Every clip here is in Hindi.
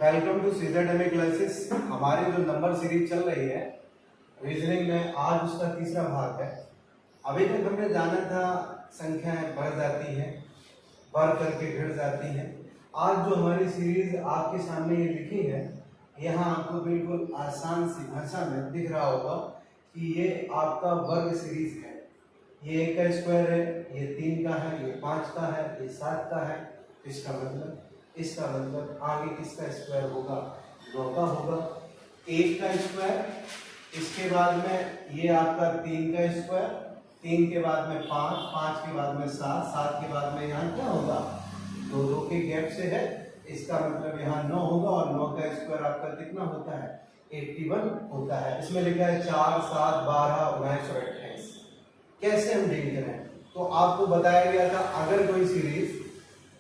Welcome to scissor classes. हमारी जो नंबर सीरीज चल रही है रीजनिंग में, आज उसका तीसरा भाग है। अभी तक हमने जाना था संख्याएं बढ़ जाती हैं, बढ़ करके घट जाती हैं। आज जो हमारी सीरीज आपके सामने ये लिखी है, यहाँ आपको बिल्कुल आसान सी भाषा में दिख रहा होगा कि ये आपका वर्ग सीरीज है। ये 1 का स्क्वायर है, ये 3 का है, ये 5 का है, ये 7 का है। इसका मतलब आगे किसका स्क्वायर होगा? 9 का होगा। 1 का स्क्वायर, इसके बाद में ये आपका 3 का स्क्वायर, 3 के बाद में 5, 5 के बाद में 7, 7 के बाद में यहाँ क्या होगा? 2 के गैप से है, इसका मतलब यहाँ 9 होगा। और 9 का स्क्वायर आपका कितना होता है? 81 होता है। इसमें लिखा है 4, 7, 12, 19 और 28। कैसे हम डील करें? तो आपको बताया गया था अगर कोई सीरीज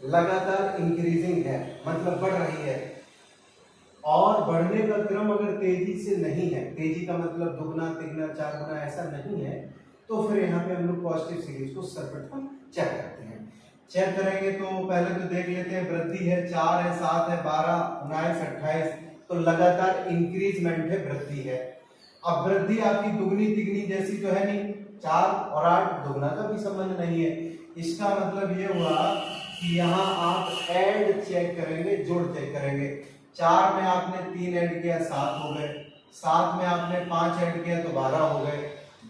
लगातार इंक्रीजिंग है, मतलब बढ़ रही है, और बढ़ने का क्रम अगर तेजी से नहीं है, तेजी का मतलब दुगना, तिगुना, चार गुना ऐसा नहीं है, तो फिर यहाँ पे हम लोग पॉजिटिव सीरीज को सर्वप्रथम चेक करते हैं। चेक करेंगे तो पहले तो देख लेते हैं, वृद्धि है, 4 है, 7 है, 12, 19, 28, तो लगातार इंक्रीजमेंट है, वृद्धि है। अब वृद्धि आपकी दुगनी तिगनी जैसी तो है नहीं, 4 और 8 दुगना का भी संबंध नहीं है। इसका मतलब ये हुआ कि यहाँ आप ऐड चेक करेंगे, जोड़ चेक करेंगे। 4 में आपने 3 ऐड किया, 7 हो गए। 7 में आपने 5 ऐड किया तो 12 हो गए।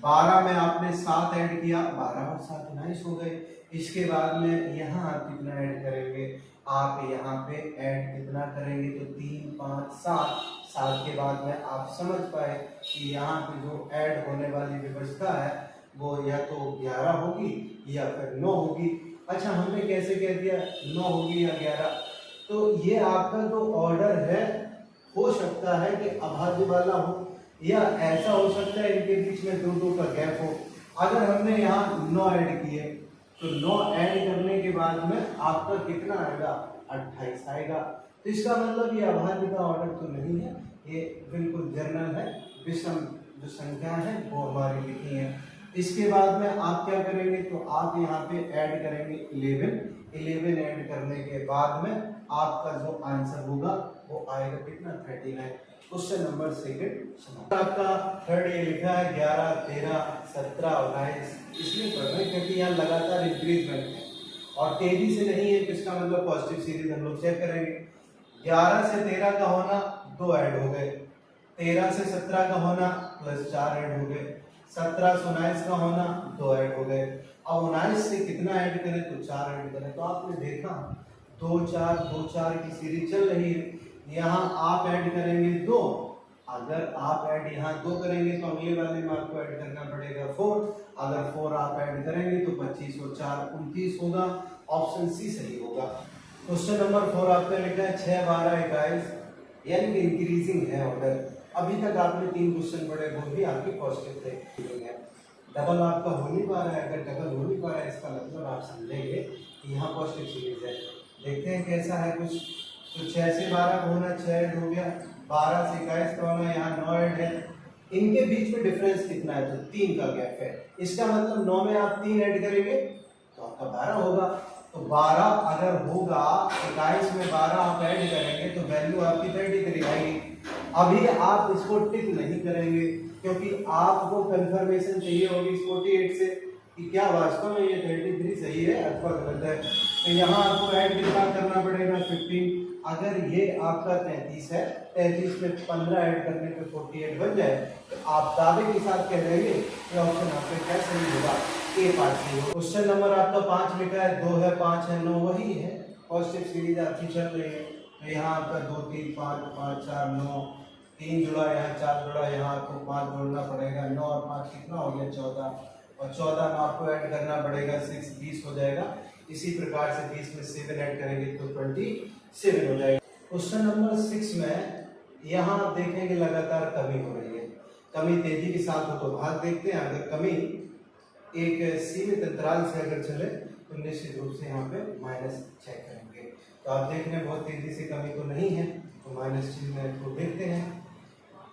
12 में आपने 7 ऐड किया, 12 और 7 19 हो गए। इसके बाद में यहाँ आप कितना ऐड करेंगे? आप यहाँ पे ऐड कितना करेंगे? तो 3, 5, 7। 7 के बाद में आप समझ पाए कि यहाँ पे जो ऐड होने वाली व्यवस्था है वो या तो 11 होगी या फिर 9 होगी। अच्छा, हमने कैसे कह दिया 9 होगी या 11? तो ये आपका जो ऑर्डर है हो सकता है कि अभाज्य वाला हो, या ऐसा हो सकता है इनके बीच में 2 का गैप हो। अगर हमने यहाँ 9 ऐड किए तो 9 ऐड करने के बाद में आपका कितना आएगा? 28 आएगा। तो इसका मतलब ये अभाज्य का ऑर्डर तो नहीं है, ये बिल्कुल जनरल है। विषम जो संख्या है वो हमारी लिखी है। इसके बाद में आप क्या करेंगे? तो आप यहाँ पे ऐड करेंगे 11 ऐड करने के बाद में आपका जो आंसर होगा वो आएगा कितना? 39। क्वेश्चन नंबर सेकंड आपका थर्ड ये लिखा है 11, 13, 17, 19। इसलिए पढ़ रहे हैं क्योंकि यहाँ लगातार इंक्रीजमेंट है और तेजी से नहीं है, तो इसका मतलब पॉजिटिव सीरीज हम लोग चेक करेंगे। 11 से 13 का होना 2 ऐड हो गए, 13 से 17 का होना प्लस 4 ऐड हो गए, 17 से 19 का होना 2 ऐड हो गए। अब 19 से कितना ऐड करें? तो 4 ऐड करें। तो आपने देखा 2 4 2 4 की सीरीज चल रही है। यहाँ आप ऐड करेंगे 2। अगर आप ऐड यहाँ 2 करेंगे तो अगले वाले में आपको ऐड करना पड़ेगा 4। अगर 4 आप ऐड करेंगे तो 25 और 4 29 होगा। ऑप्शन सी सही होगा। क्वेश्चन नंबर 4 आपका लिखा है 6, 12, 21, यानी कि इंक्रीजिंग है ऑर्डर। अभी तक आपने 3 क्वेश्चन पढ़े, वो भी आपके पॉजिटिव थे। डबल आपका हो नहीं पा रहा है। अगर डबल हो नहीं पा रहा है इसका मतलब आप समझेंगे कि यहाँ पॉजिटिव सीरीज है। देखते हैं कैसा है कुछ। तो 6 से 12 का होना 6 ऐड हो गया, 12 से 21 का होना यहाँ 9 ऐड है। इनके बीच में डिफरेंस कितना है? तो 3 का गैप है। इसका मतलब 9 में आप 3 ऐड करेंगे तो आपका 12 होगा। तो 12 अगर होगा, 21 में 12 आप ऐड करेंगे तो वैल्यू आपकी 33 आएगी। अभी आप इसको टिक नहीं करेंगे क्योंकि आपको कंफर्मेशन चाहिए होगी इस 48 से कि क्या वास्तव में ये 33 सही है अथवा गलत है। तो यहाँ आपको ऐड कितना करना पड़ेगा? 15। अगर ये आपका 33 है, 33 में 15 ऐड करने पे 48 बन जाए, तो आप दावे के साथ कह देंगे कि ऑप्शन आपका क्या सही होगा? ए पार्ट सही होगा। क्वेश्चन नंबर आपका 5 लिखा है 2 है, 5 है, 9 वही है। पॉजिटिव सीरीज आपकी चल रही है। तो यहाँ आपका 2 3 5 5 4 9, 3 जुड़ा, यहाँ 4 जुड़ा, यहाँ आपको 5 जोड़ना पड़ेगा। 9 और 5 कितना हो गया? 14। और 14 में आपको ऐड करना पड़ेगा 6, 20 हो जाएगा। इसी प्रकार से 20 में 7 ऐड करेंगे तो 27 हो जाएगा। क्वेश्चन नंबर 6 में यहाँ आप देखेंगे लगातार कमी हो रही है। कमी तेजी के साथ हो तो भाग देखते हैं। अगर कमी एक सीमित अंतराल से अगर चले तो निश्चित रूप से यहाँ पे माइनस चेक करेंगे। तो आप देख रहे हैं बहुत तेजी से कमी तो नहीं है, तो माइनस चिन्ह को देखते हैं।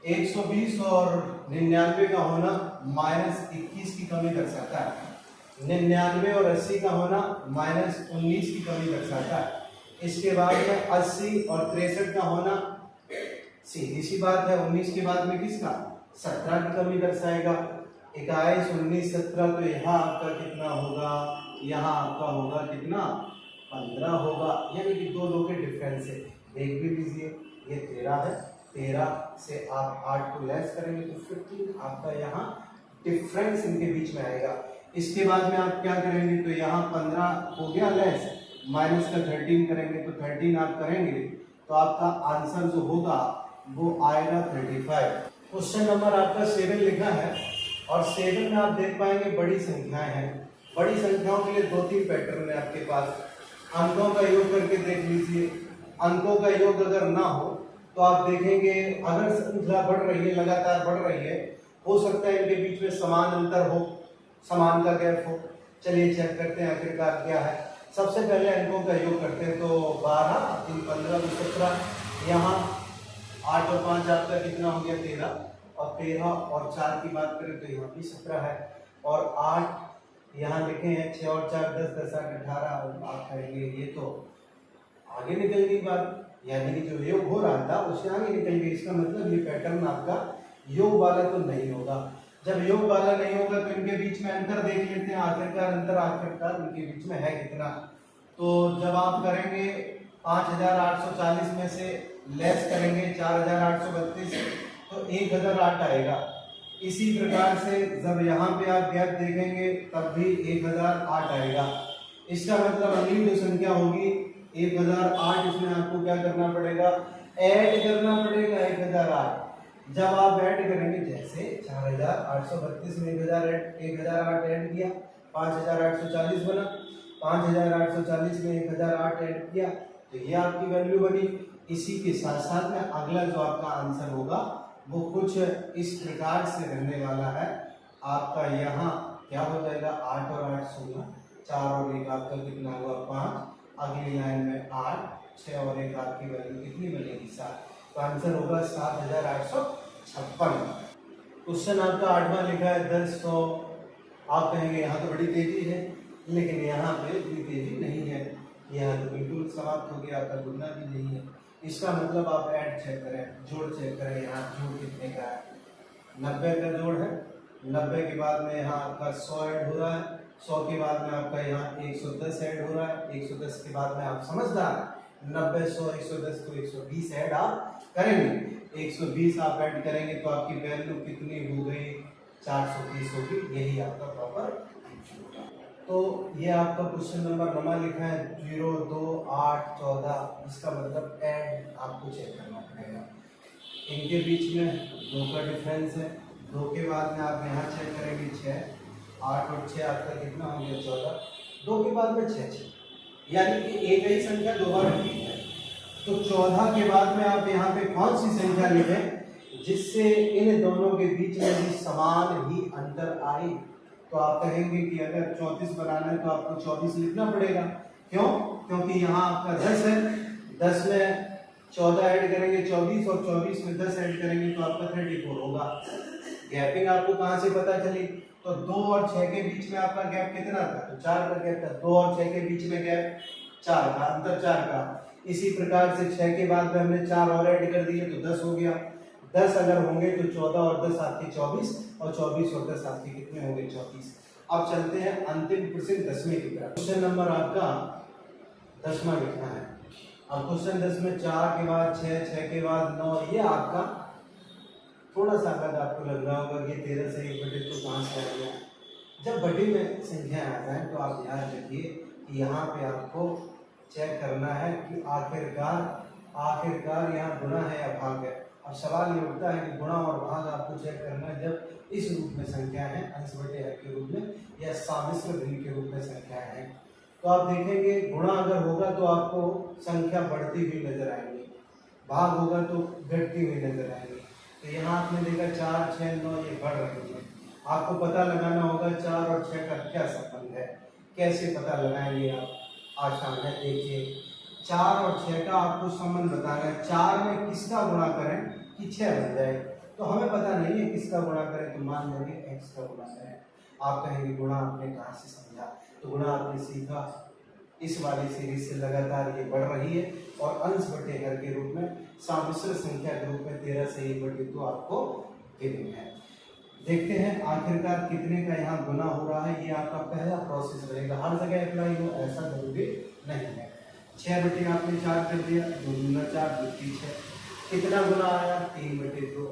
120 और 99 का होना -21 की कमी दर्शाता है। 99 और 80 का होना -19 की कमी दर्शाता है। इसके बाद में 80 और 63 का होना सीधी सी बात है। 19 के बाद में किसका 17 की कमी दर्शाएगा। 21, 19, 17 तो यहाँ आपका कितना होगा, यहाँ आपका होगा कितना 15 होगा, यानी कि दो के डिफरेंस है। देख भी लीजिए ये 13 है, 13 से आप 8 को लेस करेंगे तो 15 आपका यहाँ डिफरेंस इनके बीच में आएगा। इसके बाद में आप क्या करेंगे तो यहाँ 15 हो गया लेस, माइनस का 13 करेंगे तो 13 आप करेंगे तो आपका आंसर जो होगा वो आएगा 35। क्वेश्चन नंबर आपका 7 लिखा है और 7 में आप देख पाएंगे बड़ी संख्याएं हैं। बड़ी संख्याओं के लिए 2-3 पैटर्न है आपके पास। अंकों का योग करके देख लीजिए। अंकों का योग अगर ना हो तो आप देखेंगे अगर संख्या बढ़ रही है, लगातार बढ़ रही है, हो सकता है इनके बीच में समान अंतर हो, समान का गैप हो। चलिए चेक करते हैं आखिरकार क्या है। सबसे पहले अंकों का योग करते हैं तो 12, 3, 15, 17, यहाँ 8 और 5 आपका कितना हो गया 13, और 13 और 4 की बात करें तो यहाँ भी 17 है, और 8 यहाँ लिखे हैं, 6 और 4 10, 10 8 18, और आप कहेंगे ये तो आगे निकल गई बात, यानी कि जो योग हो रहा था उससे आगे निकल गई। इसका मतलब ये पैटर्न आपका योग वाला तो नहीं होगा। जब योग वाला नहीं होगा तो इनके बीच में अंतर देख लेते हैं, आखिरकार अंतर आखिरकार इनके बीच में है कितना। तो जब आप करेंगे 5840 में से लेस करेंगे 4832 तो 1008 आएगा। इसी प्रकार से जब यहाँ पे आप गैप देखेंगे तब भी 1008 आएगा। इसका मतलब अगली जो संख्या होगी 1008, इसमें आपको क्या करना पड़ेगा, ऐड करना पड़ेगा 1008। जब आप ऐड करेंगे जैसे 4832 में 1008 ऐड किया 5840 बना, 5840 में 1008 ऐड किया तो ये आपकी वैल्यू बनी। इसी के साथ साथ में अगला जो आपका आंसर होगा वो कुछ इस प्रकार से रहने वाला है। आपका यहाँ क्या हो जाएगा 8 और 8 16, 4 और 1 आपका कितना हुआ 5, अगली लाइन में 8, 6 और 1 आपकी वैल्यू कितनी बनेगी 7, तो आंसर होगा 7856। क्वेश्चन आपका 8वां लिखा है 10 आप कहेंगे यहाँ तो बड़ी तेजी है, लेकिन यहाँ पे इतनी तेजी नहीं है, यहाँ तो बिल्कुल समाप्त हो गया, आपका गुना भी नहीं है। इसका मतलब आप ऐड चेक करें, जोड़ चेक करें, यहाँ जोड़ कितने का है 90 का जोड़ है। 90 के बाद में यहाँ आपका 100 ऐड हो रहा है, 100 के बाद में आपका यहाँ 110 ऐड हो रहा है, 110 के बाद में आप समझदार 90 100 110 तो 120 ऐड आप करेंगे। 120 आप ऐड करेंगे तो आपकी वैल्यू कितनी हो गई 430 होगी। यही आपका प्रॉपर होगा। तो ये आपका क्वेश्चन नंबर 9 लिखा है 0 2 8 14। इसका मतलब ऐड आपको चेक करना पड़ेगा। इनके बीच में 2 का डिफरेंस है, 2 के बाद में आप यहाँ चेक करेंगे 6, 8 और 6 आपका कितना हो गया 14, 2 के बाद में 6, यानी कि एक ही संख्या 2 बार रिपीट है। तो 14 के बाद में आप यहाँ पे कौन सी संख्या लिखें जिससे इन दोनों के बीच में भी समान ही अंतर आए। तो आप कहेंगे कि अगर 34 बनाना है तो आपको 24 लिखना पड़ेगा। क्यों? क्योंकि यहाँ आपका 10 है, 10 में 14 ऐड करेंगे 24, और 24 में 10 ऐड करेंगे तो आपका 34 होगा। गैपिंग आपको कहाँ से पता चली? तो 2 और 6 के बीच में आपका गैप कितना था? तो 4 का गैप था। 2 और 6 के बीच में गैप 4 का, अंतर 4 का। इसी प्रकार से 6 के बाद में हमने 4 और ऐड कर दिए तो 10 हो गया। 10 अगर होंगे तो 14 और 10 आपके 24, और 24 और 10 आपके कितने होंगे 34। अब चलते हैं अंतिम प्रश्न 10वें की तरफ। क्वेश्चन नंबर आपका 10वां लिखना है। अब क्वेश्चन 10 में 4 के बाद 6, 6 के बाद 9, ये आपका थोड़ा सा अलग आपको लग रहा होगा कि 13 से 1/2 तो कहाँ से आ गया। जब बड़ी में संख्या आता है तो आप याद रखिए कि यहाँ पे आपको चेक करना है कि आखिरकार यहाँ गुणा है या भाग है। अब सवाल ये उठता है कि गुणा और भाग आपको चेक करना है जब इस रूप में संख्या है, अंश बटे हर के रूप में या सामिश्र भिन्न के रूप में संख्या है। तो आप देखेंगे गुणा अगर होगा तो आपको संख्या बढ़ती हुई नजर आएगी, भाग होगा तो घटती हुई नजर आएगी। तो यहाँ आपने देखा 4, 6, 9 ये बढ़ रही है। आपको पता लगाना होगा 4 और 6 का क्या संबंध है। कैसे पता लगाएंगे आप? आसान है, देखिए 4 और 6 का आपको संबंध बताना है। 4 में किसका गुणा करें कि 6 बन जाए, तो हमें पता नहीं है किसका गुणा करें, तो मान लेंगे x का गुणा करें। आप कहेंगे गुणा आपने कहाँ से समझा? तो गुणा आपने सीखा इस वाली सीरीज से लगातार ये बढ़ रही है और अंश बटे हर के रूप में सामिश्र संख्या के रूप में 13 से 1/2 आपको गिवन है। देखते हैं आखिरकार कितने का यहाँ गुना हो रहा है। ये आपका पहला प्रोसेस रहेगा, हर जगह अप्लाई हो ऐसा जरूरी नहीं है। 6 बटे आपने 4 कर दिया, 2 दूना 4, 2 3 6, कितना गुना आया 3/2।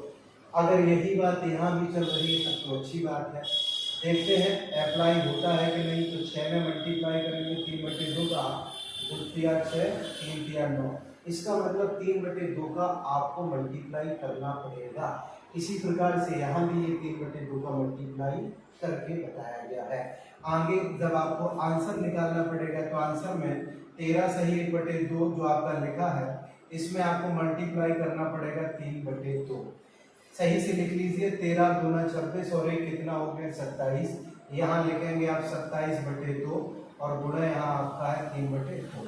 अगर यही बात यहाँ भी चल रही है तब तो अच्छी बात है। देखते हैं अप्लाई होता है कि नहीं। तो 6 में मल्टीप्लाई करेंगे 3/2 का, 2 तिया 6, 3 तिया 9, इसका मतलब 3/2 का आपको मल्टीप्लाई करना पड़ेगा। इसी प्रकार से यहाँ भी ये 3/2 का मल्टीप्लाई करके बताया गया है। आगे जब आपको आंसर निकालना पड़ेगा तो आंसर में 13 सही 1/2 जो आपका लिखा है इसमें आपको मल्टीप्लाई करना पड़ेगा 3/2। सही से लिख लीजिए, 13 दूना 26 और एक कितना हो गया 27। यहाँ लिखेंगे आप 27/2 और गुणा यहाँ आपका है 3/2।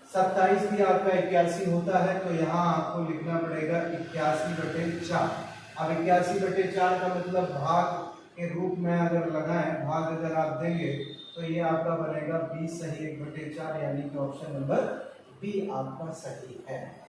27 भी आपका 81 होता है तो यहाँ आपको लिखना पड़ेगा 81/4। अब 81/4 का मतलब भाग के रूप में अगर लगाएं, भाग अगर आप देंगे तो ये आपका बनेगा 20 सही 1/4, यानी कि ऑप्शन नंबर बी आपका सही है।